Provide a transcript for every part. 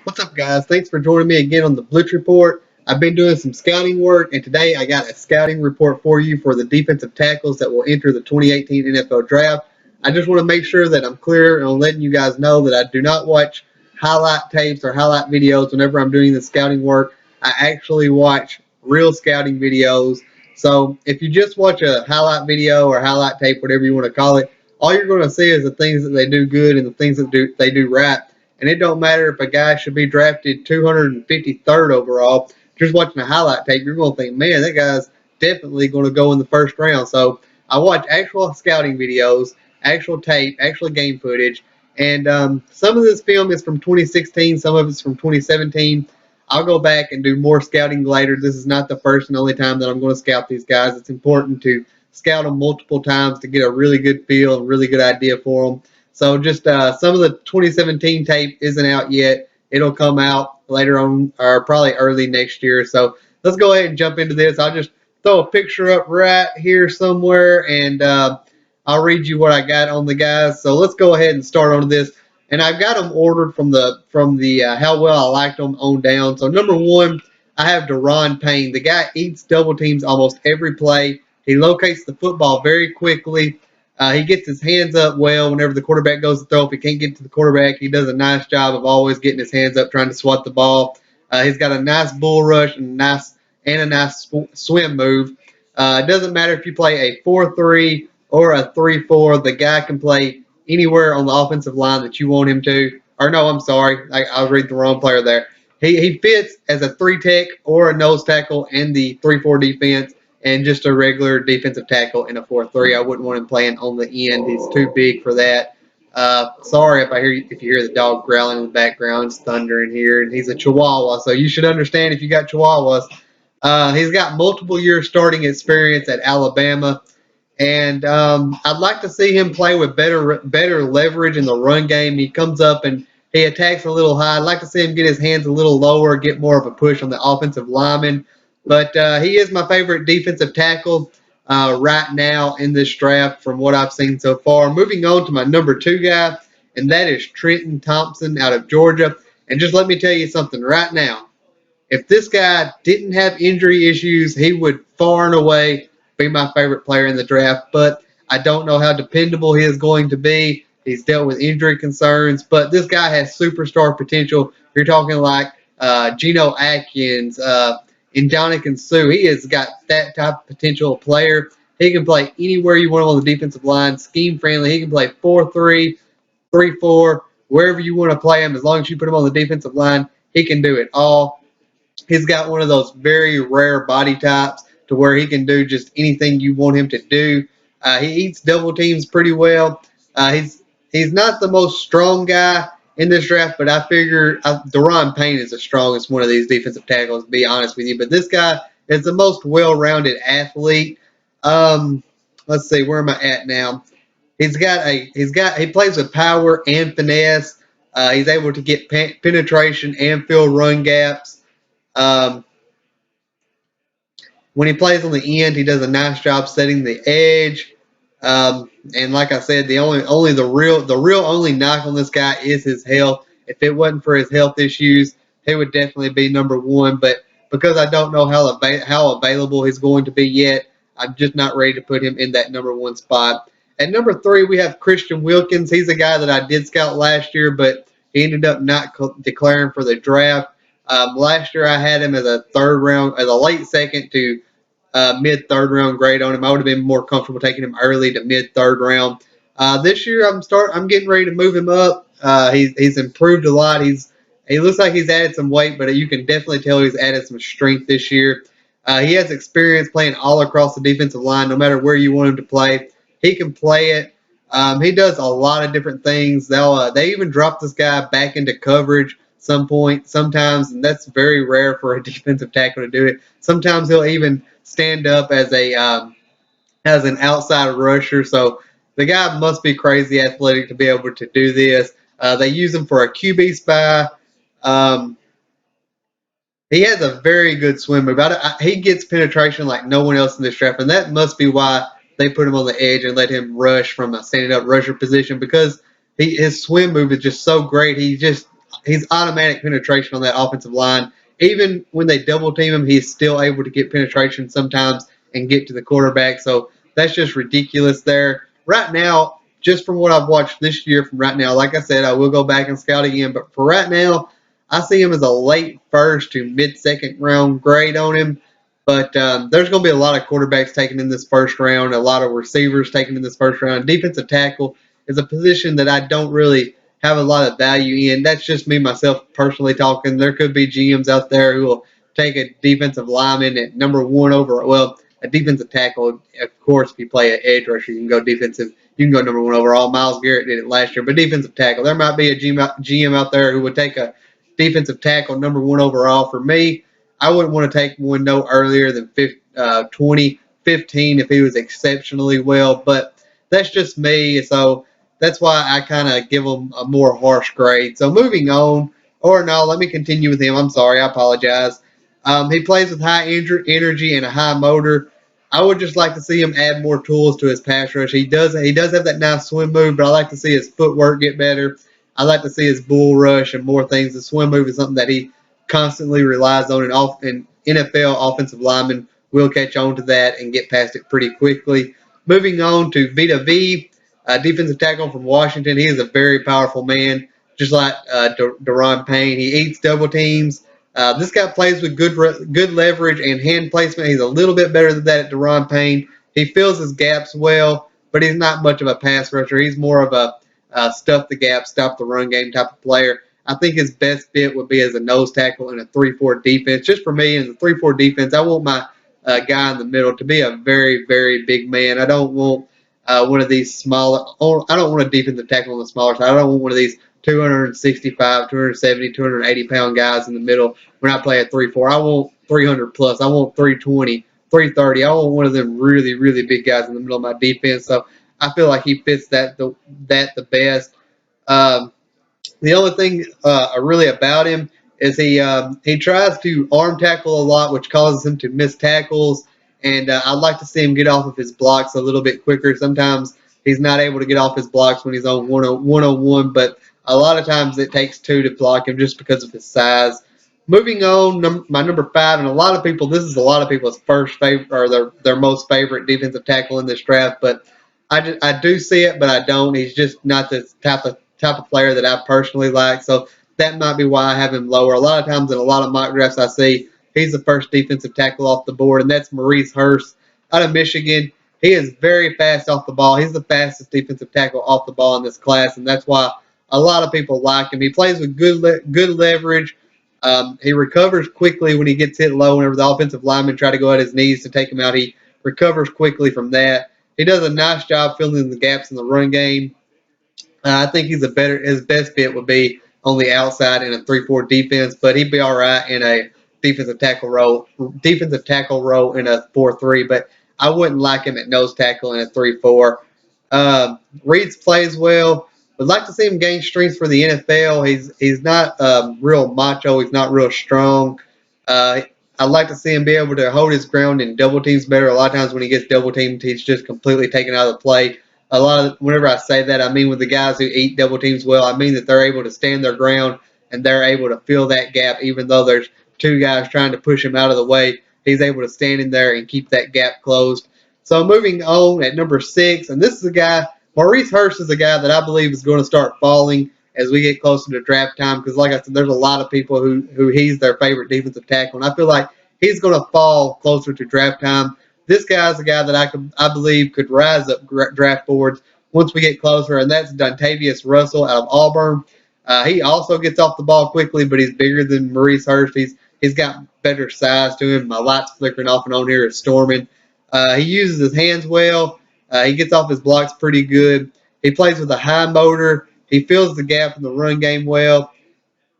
What's up, guys? Thanks for joining me again on the Bleacher Report. I've been doing some scouting work, and today I got a scouting report for you for the defensive tackles that will enter the 2018 NFL Draft. I just want to make sure that I'm clear on letting you guys know that I do not watch highlight tapes or highlight videos whenever I'm doing the scouting work. I actually watch real scouting videos. So if you just watch a highlight video or highlight tape, whatever you want to call it, all you're going to see is the things that they do good and the things that they do right. And it don't matter if a guy should be drafted 253rd overall. Just watching a highlight tape, you're going to think, man, that guy's definitely going to go in the first round. So I watch actual scouting videos, actual tape, actual game footage. And some of this film is from 2016, some of it's from 2017. I'll go back and do more scouting later. This is not the first and only time that I'm going to scout these guys. It's important to scout them multiple times to get a really good feel and really good idea for them. So just some of the 2017 tape isn't out yet. It'll come out later on or probably early next year. So let's go ahead and jump into this. I'll just throw a picture up right here somewhere and I'll read you what I got on the guys. So let's go ahead and start on this. And I've got them ordered from the how well I liked them on down. So number one, I have Payne. The guy eats double teams almost every play. He locates the football very quickly. He gets his hands up well whenever the quarterback goes to throw. If he can't get to the quarterback, he does a nice job of always getting his hands up trying to swat the ball. He's got a nice bull rush and a nice swim move. It doesn't matter if you play a 4-3 or a 3-4. The guy can play anywhere on the offensive line that you want him to. Or no, I'm sorry, I was reading the wrong player there. He fits as a 3 tech or a nose tackle in the 3-4 defense and just a regular defensive tackle in a 4-3. I wouldn't want him playing on the end. He's too big for that. Sorry if you hear the dog growling in the background. It's thunder in here, and he's a Chihuahua, so you should understand if you got Chihuahuas. He's got multiple years starting experience at Alabama, and I'd like to see him play with better leverage in the run game. He comes up and he attacks a little high. I'd like to see him get his hands a little lower, get more of a push on the offensive lineman. But he is my favorite defensive tackle right now in this draft from what I've seen so far. Moving on to my number two guy, and that is Trenton Thompson out of Georgia. And just let me tell you something right now. If this guy didn't have injury issues, he would far and away be my favorite player in the draft. But I don't know how dependable he is going to be. He's dealt with injury concerns, but this guy has superstar potential. You're talking like Geno Atkins, Ndamukong Suh. He has got that type of potential player. He can play anywhere you want him on the defensive line, scheme friendly. He can play 4-3, 3-4, wherever you want to play him. As long as you put him on the defensive line, he can do it all. He's got one of those very rare body types to where he can do just anything you want him to do. He eats double teams pretty well. He's not the most strong guy in this draft, but I figure Daron Payne is the strongest one of these defensive tackles, to be honest with you. But this guy is the most well-rounded athlete. Let's see, where am I at now? He plays with power and finesse. He's able to get penetration and fill run gaps. Um, when he plays on the end, he does a nice job setting the edge. And like I said, the real only knock on this guy is his health. If it wasn't for his health issues, he would definitely be number one. But because I don't know how available he's going to be yet, I'm just not ready to put him in that number one spot. At number three, we have Christian Wilkins. He's a guy that I did scout last year, but he ended up not declaring for the draft. Last year, I had him as a late second to mid third round grade on him. I would have been more comfortable taking him early to mid third round. This year, I'm getting ready to move him up. He's improved a lot. He looks like he's added some weight, but you can definitely tell he's added some strength this year. He has experience playing all across the defensive line, no matter where you want him to play. He can play it. He does a lot of different things. They even drop this guy back into coverage sometimes, and that's very rare for a defensive tackle to do it. Sometimes he'll even stand up as an outside rusher. So the guy must be crazy athletic to be able to do this. They use him for a QB spy. Um, he has a very good swim move. He gets penetration like no one else in this draft, and that must be why they put him on the edge and let him rush from a standing up rusher position because his swim move is just so great. He just he's automatic penetration on that offensive line. Even when they double team him, he's still able to get penetration sometimes and get to the quarterback. So that's just ridiculous there. Right now, just from what I've watched this year from right now, like I said, I will go back and scout again. But for right now, I see him as a late first to mid second round grade on him. But there's going to be a lot of quarterbacks taken in this first round, a lot of receivers taken in this first round. Defensive tackle is a position that I don't really have a lot of value in. That's just me, myself, personally talking. There could be GMs out there who will take a defensive lineman at number one over, well, a defensive tackle. Of course, if you play an edge rusher, you can go defensive. You can go number one overall. Myles Garrett did it last year. But defensive tackle, there might be a GM out there who would take a defensive tackle number one overall. For me, I wouldn't want to take one no earlier than 20, 15 if he was exceptionally well. But that's just me. So that's why I kind of give him a more harsh grade. So moving on, or no, let me continue with him. I'm sorry, I apologize. He plays with high energy and a high motor. I would just like to see him add more tools to his pass rush. He does have that nice swim move, but I like to see his footwork get better. I like to see his bull rush and more things. The swim move is something that he constantly relies on, and NFL offensive linemen will catch on to that and get past it pretty quickly. Moving on to Vita Vea, defensive tackle from Washington. He is a very powerful man, just like Daron Payne. He eats double teams. This guy plays with good leverage and hand placement. He's a little bit better than that at Daron Payne. He fills his gaps well, but he's not much of a pass rusher. He's more of a stuff the gap, stop the run game type of player. I think his best fit would be as a nose tackle in a 3-4 defense. Just for me, in the 3-4 defense, I want my guy in the middle to be a very, very big man. I don't want one of these smaller. I don't want a defensive tackle on the smaller side. I don't want one of these 265, 270, 280-pound guys in the middle when I play a 3-4. I want 300 plus. I want 320, 330. I want one of them really, really big guys in the middle of my defense. So I feel like he fits the best. Um, the only thing really about him is he tries to arm tackle a lot, which causes him to miss tackles. And I'd like to see him get off of his blocks a little bit quicker. Sometimes he's not able to get off his blocks when he's on one-on-one, but a lot of times it takes two to block him just because of his size. Moving on, my number 5, and this is a lot of people's first favorite or their most favorite defensive tackle in this draft, but I do see it, but I don't. He's just not the type of player that I personally like. So that might be why I have him lower. A lot of times in a lot of mock drafts I see he's the first defensive tackle off the board, and that's Maurice Hurst out of Michigan. He is very fast off the ball. He's the fastest defensive tackle off the ball in this class, and that's why a lot of people like him. He plays with good leverage. He recovers quickly when he gets hit low. Whenever the offensive linemen try to go at his knees to take him out, he recovers quickly from that. He does a nice job filling in the gaps in the run game. I think his best fit would be on the outside in a 3-4 defense, but he'd be all right in a defensive tackle role in a 4-3. But I wouldn't like him at nose tackle in a 3-4. Reeds plays well. Would like to see him gain strength for the NFL. He's not real macho. He's not real strong. I'd like to see him be able to hold his ground in double teams better. A lot of times when he gets double teamed, he's just completely taken out of the play. Whenever I say that, I mean with the guys who eat double teams well, I mean that they're able to stand their ground and they're able to fill that gap, even though there's two guys trying to push him out of the way. He's able to stand in there and keep that gap closed. So moving on at number 6, and this is a guy, Maurice Hurst is a guy that I believe is going to start falling as we get closer to draft time because, like I said, there's a lot of people who he's their favorite defensive tackle, and I feel like he's going to fall closer to draft time. This guy's a guy that I believe could rise up draft boards once we get closer, and that's Dontavious Russel out of Auburn. He also gets off the ball quickly, but he's bigger than Maurice Hurst. He's got better size to him. My light's flickering off and on here is storming. He uses his hands well. He gets off his blocks pretty good. He plays with a high motor. He fills the gap in the run game well.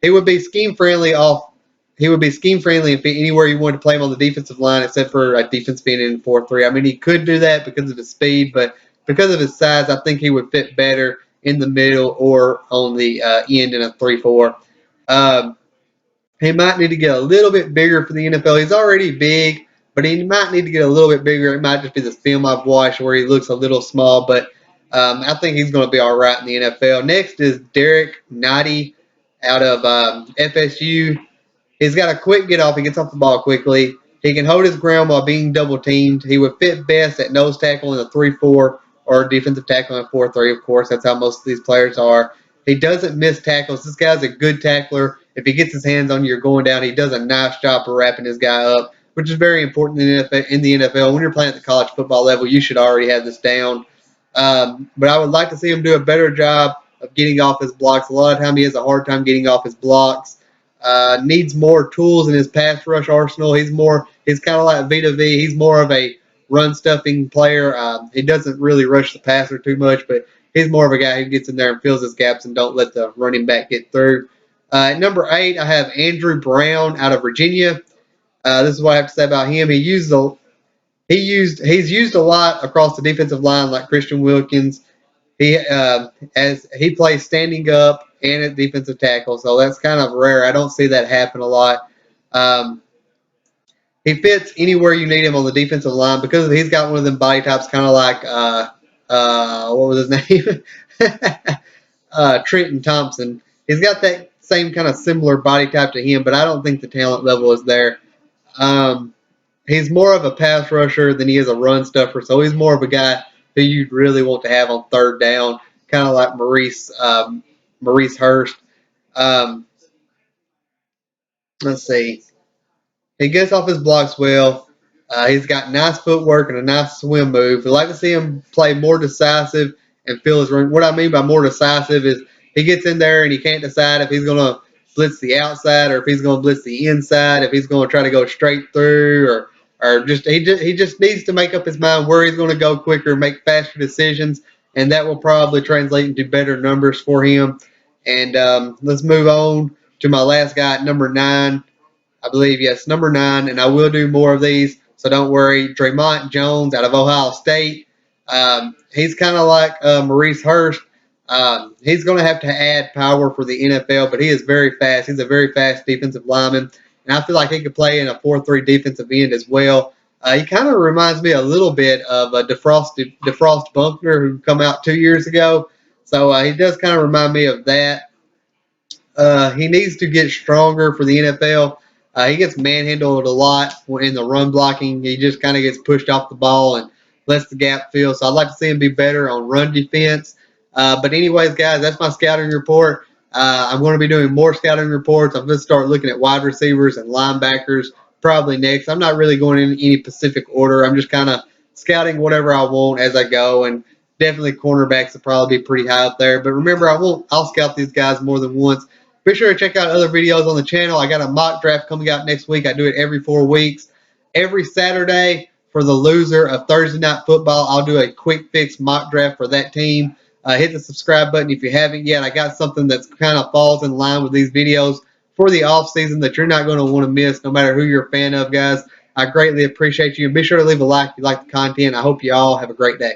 He would be scheme friendly off. He would be scheme friendly if anywhere you wanted to play him on the defensive line, except for a defense being in 4-3. I mean, he could do that because of his speed, but because of his size, I think he would fit better in the middle or on the end in a 3-4. He might need to get a little bit bigger for the NFL. He's already big, but he might need to get a little bit bigger. It might just be the film I've watched where he looks a little small, but I think he's going to be all right in the NFL. Next is Derrick Nnadi. out of FSU. He's got a quick get off. He gets off the ball quickly. He can hold his ground while being double teamed. He would fit best at nose tackle in a 3-4 or defensive tackle in a 4-3, of course. That's how most of these players are. He doesn't miss tackles. This guy's a good tackler. If he gets his hands on you, you're going down. He does a nice job of wrapping his guy up, which is very important in the NFL. When you're playing at the college football level, you should already have this down. But I would like to see him do a better job of getting off his blocks. A lot of time he has a hard time getting off his blocks. Needs more tools in his pass rush arsenal. He's kind of like Vita Vea. He's more of a run stuffing player. He doesn't really rush the passer too much, but he's more of a guy who gets in there and fills his gaps and don't let the running back get through. At number 8, I have Andrew Brown out of Virginia. This is what I have to say about him. He's used a lot across the defensive line, like Christian Wilkins. As he plays standing up and at defensive tackle, so that's kind of rare. I don't see that happen a lot. Um, he fits anywhere you need him on the defensive line because he's got one of them body types, kind of like what was his name? Trenton Thompson. He's got that same kind of similar body type to him, but I don't think the talent level is there. Um, he's more of a pass rusher than he is a run stuffer, so he's more of a guy who you'd really want to have on third down, kind of like Maurice Hurst. Um, let's see. He gets off his blocks well. He's got nice footwork and a nice swim move. We like to see him play more decisive and feel his run. What I mean by more decisive is he gets in there and he can't decide if he's going to blitz the outside or if he's going to blitz the inside, if he's going to try to go straight through or he just needs to make up his mind where he's going to go quicker, make faster decisions, and that will probably translate into better numbers for him. And let's move on to my last guy at number 9. I believe, yes, number 9, and I will do more of these, so don't worry. Dre'mont Jones out of Ohio State. He's kind of like Maurice Hurst. He's going to have to add power for the NFL, but he is very fast. He's a very fast defensive lineman, and I feel like he could play in a 4-3 defensive end as well. He kind of reminds me a little bit of DeFrost Bunkner, who come out 2 years ago. So he does kind of remind me of that. He needs to get stronger for the NFL. He gets manhandled a lot in the run blocking. He just kind of gets pushed off the ball and lets the gap fill. So I'd like to see him be better on run defense. But anyways, guys, that's my scouting report. I'm going to be doing more scouting reports. I'm going to start looking at wide receivers and linebackers probably next. I'm not really going in any specific order. I'm just kind of scouting whatever I want as I go. And definitely cornerbacks will probably be pretty high up there. But remember, I'll scout these guys more than once. Be sure to check out other videos on the channel. I got a mock draft coming out next week. I do it every 4 weeks. Every Saturday for the loser of Thursday Night Football, I'll do a quick fix mock draft for that team. Hit the subscribe button if you haven't yet. I got something that's kind of falls in line with these videos for the off season that you're not going to want to miss no matter who you're a fan of, guys. I greatly appreciate you. And be sure to leave a like if you like the content. I hope you all have a great day.